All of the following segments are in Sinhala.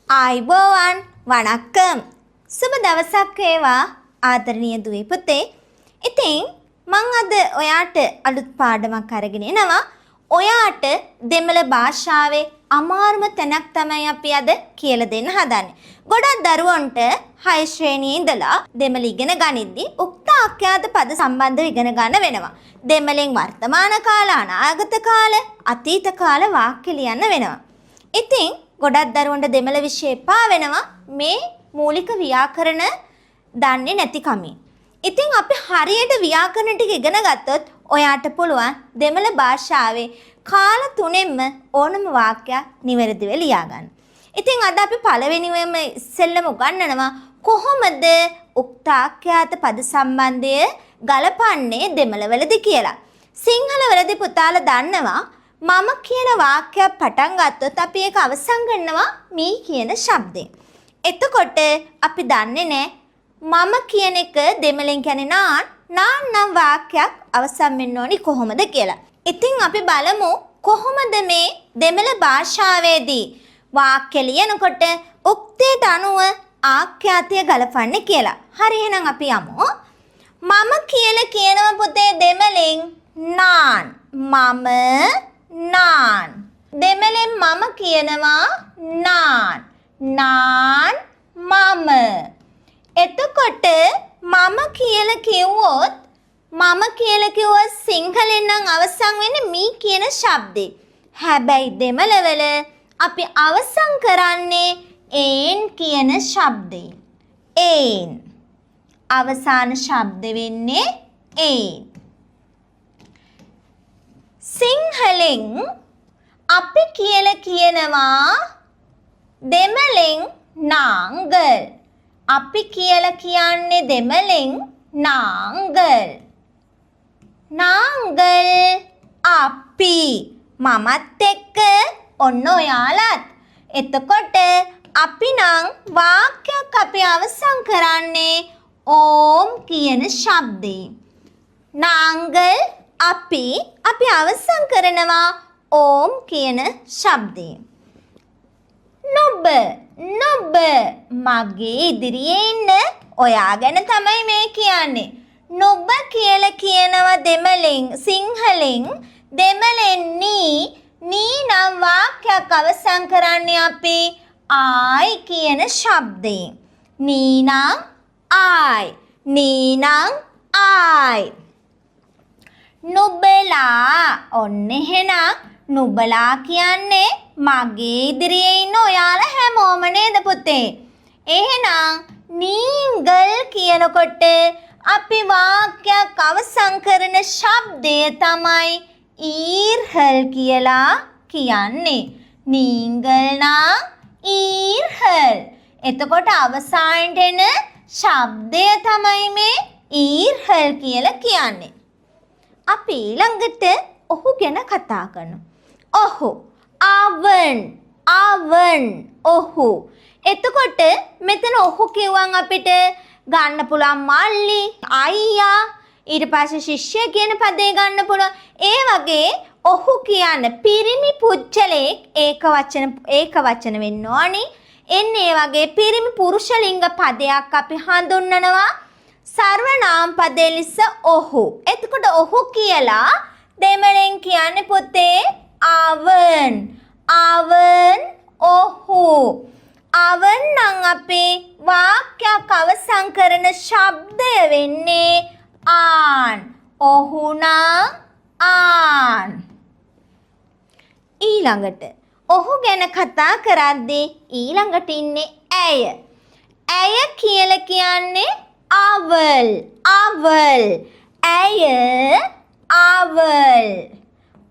ආයිබෝවන් වණක්කම් සුබ දවසක් වේවා ආදරණීය දුවේ පුතේ. ඉතින් මම අද ඔයාට අලුත් පාඩමක් අරගෙන එනවා. ඔයාට දෙමළ භාෂාවේ අමාරුම තැනක් තමයි අපි අද කියලා දෙන්න හදන්නේ. ගොඩක් දරුවන්ට 6 ශ්‍රේණියේ ඉඳලා දෙමළ ඉගෙන ගනිද්දී උක්ත ආඛ්‍යාත පද සම්බන්ධව ඉගෙන ගන්න වෙනවා. දෙමළෙන් වර්තමාන කාල, අනාගත කාල, අතීත කාල වාක්‍ය ලියන්න වෙනවා. ඉතින් ගොඩක් දරුවන්ට දෙමළ විෂය එපා වෙනවා මේ මූලික ව්‍යාකරණ දන්නේ නැති කමින්. ඉතින් අපි හරියට ව්‍යාකරණ ටික ඉගෙන ගත්තොත් ඔයාට පුළුවන් දෙමළ භාෂාවේ කාල තුනෙන්ම ඕනම වාක්‍යයක් නිවැරදිව ලියා ගන්න. ඉතින් අද අපි පළවෙනිවම ඉස්සෙල්ලම උගන්වනවා කොහොමද උක්තාඛ්‍යාත පද සම්බන්ධය ගලපන්නේ දෙමළවලදී කියලා. සිංහලවලදී පුතාලා දන්නවා මම කියන වාක්‍යයක් පටන් ගත්තොත් අපි ඒක අවසන් කරනවා මී කියන ශබ්දයෙන්. එතකොට අපි දන්නේ නැහැ මම කියන එක දෙමළෙන් කියන්නේ නාන් නම් වාක්‍යයක් අවසන් වෙන්න ඕනි කොහොමද කියලා. ඉතින් අපි බලමු කොහොමද මේ දෙමළ භාෂාවේදී වාක්‍ය ලියනකොට උක්තයට අනුව ආඛ්‍යාතය ගලපන්නේ කියලා. හරි එහෙනම් අපි යමු. මම කියලා කියනවා පුතේ දෙමළෙන් නාන්. මම නාන්. දෙමළෙන් මම කියනවා නාන්. නාන් මම. එතකොට මම කියලා කිව්වොත් සිංහලෙන් නම් අවසන් වෙන්නේ මී කියන ශබ්දේ. හැබැයි දෙමළවල අපි අවසන් කරන්නේ ඒන් කියන ශබ්දේ. ඒන්. අවසාන ශබ්ද වෙන්නේ ඒන්. සිංහලෙන් අපි කියලා කියනවා දෙමළෙන් නාංගල්. අපි කියලා කියන්නේ දෙමළෙන් නාංගල්. නාංගල් අපි. මමත් එක්ක ඔන්න ඔයාලත්. එතකොට අපි නම් වාක්‍යයක් අපි අවසන් කරන්නේ ඕම් කියන ශබ්දේ. නාංගල් අපි අවසන් කරනවා ඕම් කියන ශබ්දේ. නුඹ මගේ ඉදිරියේ ඉන්න ඔයා ගැන තමයි මේ කියන්නේ. නුඹ කියලා කියනවා දෙමළෙන් සිංහලෙන් දෙමළෙන් නී නම් වාක්‍යයක් අවසන් කරන්නේ අපි ආයි කියන ශබ්දයෙන්. නී නම් ආයි. නී නම් ආයි. නුඹලා ඔන්න එහෙනම් නුඹලා කියන්නේ මගේ ඉදිරියේ ඉන්න ඔයාලා හැමෝම නේද පුතේ? එහෙනම් නීංගල් කියනකොට අපි වාක්‍යයක් අවසන් කරන ශබ්දය තමයි ඊර්හල් කියලා කියන්නේ. නීංගල් නම් ඊර්හල්. එතකොට අවසානට එන ශබ්දය තමයි මේ ඊර්හල් කියලා කියන්නේ. අපි ඊළඟට ඔහු ගැන කතා කරනවා. ඔහු අවන් ඔහු. එතකොට මෙතන ඔහු කිව්වන් අපිට ගන්න පුළුවන් මල්ලි අයියා ඊට පස්සේ ශිෂ්‍ය කියන පදේ ගන්න පුළුවන්. ඒ වගේ ඔහු කියන පිරිමි පුච්චලෙක් ඒක වචන වෙන්න ඕනි. එන්නේ වගේ පිරිමි පුරුෂ ලිංග පදයක් අපි හඳුන්වනවා සර්වනාම පදේ ලෙස ඔහු. එතකොට ඔහු කියලා දෙමළෙන් කියන්නේ පුතේ අවන් ඔහු. අවන් නම් අපේ වාක්‍යයක් අවසන් කරන ශබ්දය වෙන්නේ ආන්. ඔහු නම් ආන්. ඊළඟට ඔහු ගැන කතා කරද්දී ඊළඟට ඉන්නේ ඇය. ඇය කියලා කියන්නේ අවල්. ඇය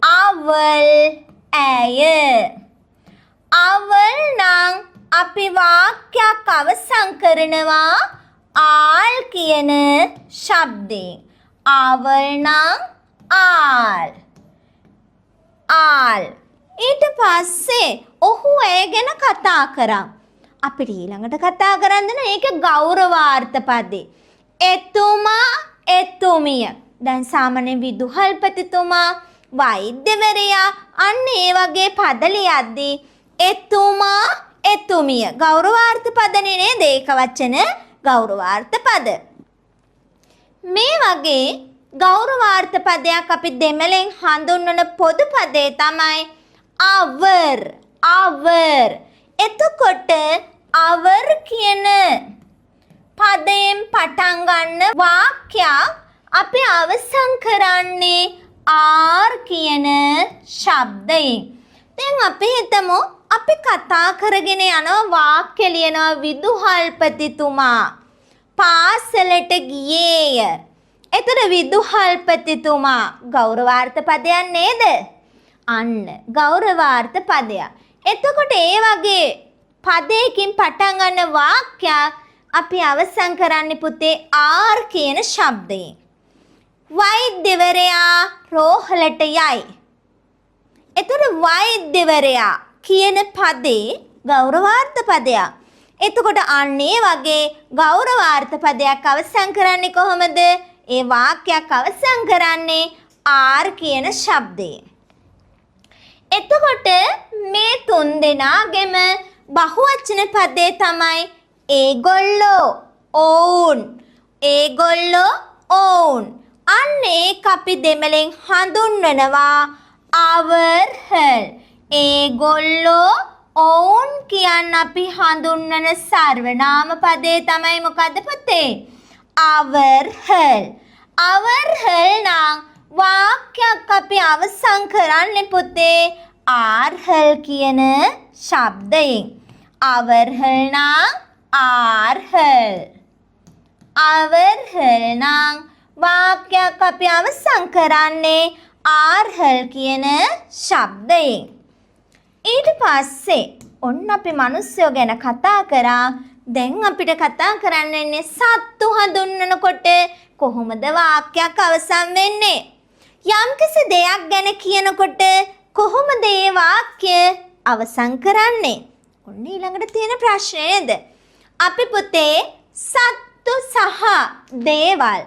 අවල්. ඇය. අවල් නම් අපි වාක්‍යයක් අවසන් කරනවා ආල් කියන ශබ්දයෙන්. අවල් නම් ආල්. ඊට පස්සේ ඔහු ඇය ගැන කතා කරා. අපිට ඊළඟට කතා කරන්න දෙන ඒක ගෞරවාර්ථ පදේ. එතුමා එතුමිය. දැන් සාමාන්‍ය විදුහල්පතිතුමා වෛද්‍යවරයා අන්න ඒ වගේ පද ලියද්දී එතුමා තුමිය. ගෞරවාර්ථ පදනේ නේද? ඒක වචන ගෞරවාර්ථ පද. මේ වගේ ගෞරවාර්ථ පදයක් අපි දෙමළෙන් හඳුන්වන පොදු පදේ තමයි our. our. එතකොට our කියන පදයෙන් පටන් ගන්න වාක්‍යයක් අපි අවසන් කරන්නේ are කියන ශබ්දයෙන්. දැන් අපි හිතමු අපි කතා කරගෙන යනවා වාක්‍ය ලියනවා විදුහල්පතිතුමා පාසලට ගියේය. එතන විදුහල්පතිතුමා ගෞරවාර්ථ පදයක් නේද? අන්න ගෞරවාර්ථ පදයක්. එතකොට ඒ වගේ පදයකින් පටන් ගන්න වාක්‍යයක් අපි අවසන් කරන්නේ පුතේ are කියන ශබ්දයෙන්. වෛද්‍යවරයා රෝහලට යයි. එතකොට වෛද්‍යවරයා කියන පදේ ගෞරවාර්ථ පදයක්. එතකොට අන්න ඒ වගේ ගෞරවාර්ථ පදයක් අවසන් කරන්නේ කොහොමද? ඒ වාක්‍යයක් අවසන් කරන්නේ are කියන ශබ්දයෙන්. එතකොට මේ තුන් දෙනාගෙම බහුවචන පදේ තමයි ඒගොල්ලෝ, ඔවුන්. ඒගොල්ලෝ, ඔවුන්. අන්න ඒක අපි දෙමළෙන් හඳුන්වනවා our her. ඒගොල්ලෝ, ඔවුන් කියන්න අපි හඳුන්වන සර්වනාම පදේ තමයි මොකද්ද පුතේ? our her. our her නම් වාක්‍යයක් අපි අවසන් කරන්නේ පුතේ are her කියන ශබ්දයෙන්. our her නම් are her. our her නම් වාක්‍යයක් අපි අවසන් කරන්නේ are her කියන ශබ්දයෙන්. ඊට පස්සේ ඔන්න අපි මිනිස්සුયો ගැන කතා කරා. දැන් අපිට කතා කරන්න ඉන්නේ සත්තු හඳුන්වනකොට කොහොමද වාක්‍යයක් අවසන් වෙන්නේ? යම්කිසි දෙයක් ගැන කියනකොට කොහොමද ඒ වාක්‍ය අවසන් කරන්නේ? ඔන්න ඊළඟට තියෙන ප්‍රශ්නේ නේද? අපි පුතේ සත්තු සහ දේවල්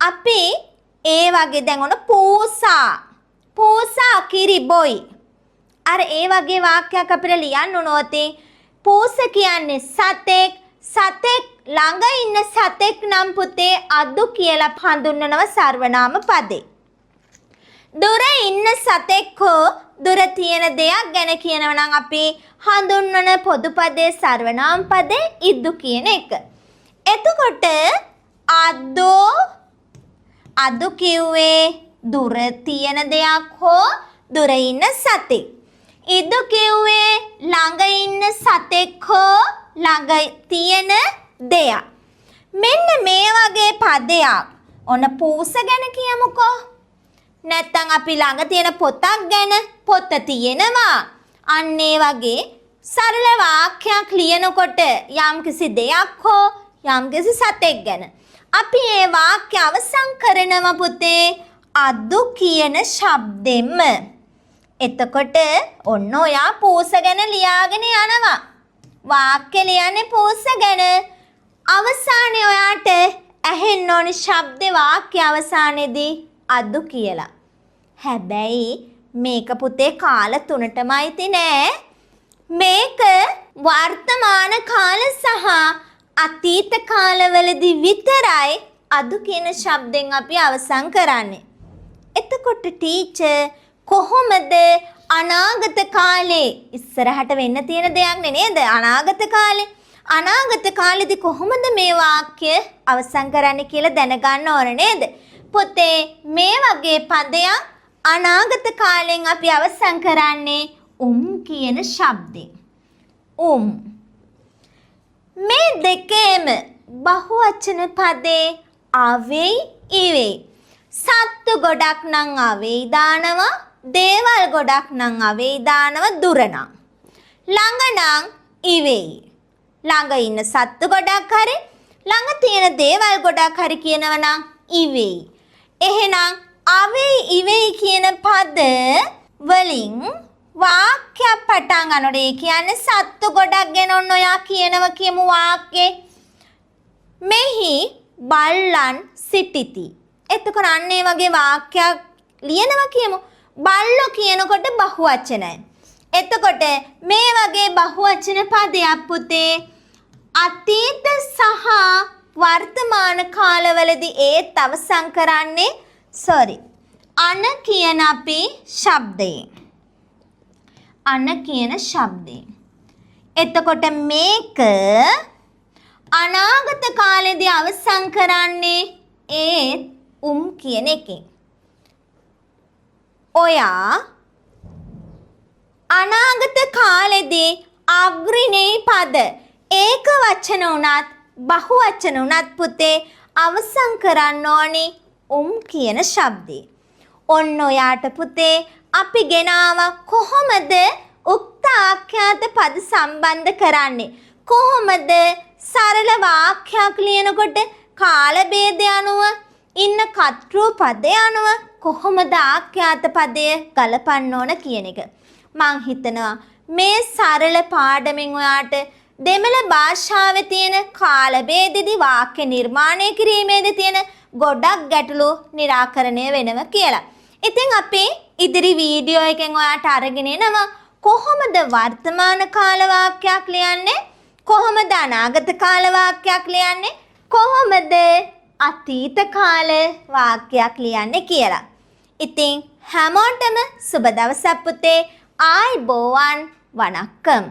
අපි ඒ වගේ දැන් ඔන්න පූසා කිරි බොයි. අර ඒ වගේ වාක්‍යයක් අපිට ලියන්න උනොත් පූස කියන්නේ සතෙක් ළඟ ඉන්න සතෙක් නම් පුතේ අදු කියලා හඳුන්වනවා සර්වනාම පදේ. දුර ඉන්න සතෙක් හෝ දුර තියෙන දෙයක් ගැන කියනවා නම් අපි හඳුන්වන පොදු පදේ සර්වනාම පදේ ඉදු කියන එක. එතකොට අදු කිව්වේ දුර තියෙන දෙයක් හෝ දුර ඉන්න සතෙක්. ඉදු කිව්වේ ළඟ ඉන්න සතෙක් හෝ ළඟ තියෙන දෙයක්. මෙන්න මේ වගේ පදයක් ඔන්න පූස ගැන කියමුකෝ. නැත්තම් අපි ළඟ තියෙන පොතක් ගැන පොත තියෙනවා. අන්න ඒ වගේ සරල වාක්‍යයක් ලියනකොට යම්කිසි දෙයක් හෝ යම්කිසි සතෙක් ගැන අපි ඒ වාක්‍ය අවසන් කරනවා පුතේ අදු කියන ශබ්දෙන්ම. එතකොට ඔන්න ඔයා පූස ගැන ලියාගෙන යනවා. වාක්‍ය ලියන්නේ පූස ගැන. අවසානයේ ඔයාට ඇහෙන්න ඕනි ශබ්ද වාක්‍ය අවසානයේදී අදු කියලා. හැබැයි මේක පුතේ කාල 3ටමයි තිනේ. මේක වර්තමාන කාල සහ අතීත කාලවලදී විතරයි අදු කියන ශබ්දෙන් අපි අවසන් කරන්නේ. එතකොට ටීචර් කොහොමද අනාගත කාලේ ඉස්සරහට වෙන්න තියෙන දෙයක් නේද? අනාගත කාලෙදී කොහොමද මේ වාක්‍ය අවසන් කරන්නේ කියලා දැනගන්න ඕන නේද? පුතේ මේ වගේ පදයක් අනාගත කාලෙන් අපි අවසන් කරන්නේ කියන ශබ්දෙන්. මේ දෙකේම බහුවචන පදේ අවෙයි ඉවෙයි. සත්තු ගොඩක් නම් අවෙයි දානවා. දේවල් ගොඩක් නම් අවෙයි දානවා දුර නම්. ළඟ නම් ඉවෙයි. ළඟ ඉන්න සත්තු ගොඩක් හරි ළඟ තියෙන දේවල් ගොඩක් හරි කියනවා නම් ඉවෙයි. එහෙනම් අවෙයි ඉවෙයි කියන පද වලින් වාක්‍යයක් පටන් ගන්නකොට ඒ කියන්නේ සත්තු ගොඩක් ගැන ඔන්න ඔයා කියනවා කියමු වාක්‍යේ. මෙහි බල්ලන් සිටිති. එතකොට අන්න ඒ වගේ වාක්‍යයක් ලියනවා කියමු. බල්ලෝ කියනකොට බහුවචනයි. එතකොට මේ වගේ බහුවචන පදයක් පුතේ අතීත සහ වර්තමාන කාලවලදී ඒත් අවසන් කරන්නේ අන කියන අපි ශබ්දයෙන්. අන කියන ශබ්දයෙන්. එතකොට මේක අනාගත කාලෙදී අවසන් කරන්නේ ඒත් කියන එකෙන්. ඔයා අනාගත කාලෙදී අග්‍රණී පද ඒක වචන උනත් බහුවචන උනත් පුතේ අවසන් කරන්න ඕනි කියන ශබ්දේ. ඔන්න ඔයාට පුතේ අපි ගෙනාව කොහොමද උක්ත ආඛ්‍යාත පද සම්බන්ධ කරන්නේ? කොහොමද සරල වාක්‍යයක් ලියනකොට කාල භේදය අනුව ඉන්න කර්තෘ පදය අනුව කොහොමද ආඛ්‍යාත පදය ගලපන්න ඕන කියන එක. මං හිතනවා මේ සරල පාඩමෙන් ඔයාට දෙමළ භාෂාවේ තියෙන කාල භේදෙදි වාක්‍ය නිර්මාණය කිරීමේදී තියෙන ගොඩක් ගැටලු निराකරණය වෙනවා කියලා. ඉතින් අපි ඉදිරි වීඩියෝ එකෙන් ඔයාට අරගෙන එනවා කොහොමද වර්තමාන කාල වාක්‍යයක් ලියන්නේ? කොහොමද අනාගත කාල වාක්‍යයක් ලියන්නේ? කොහොමද අතීත කාල වාක්‍යයක් ලියන්නේ කියලා. ඉතින් හැමෝටම සුබ දවසක් පුතේ. ආයිබෝවන් වණක්කම්.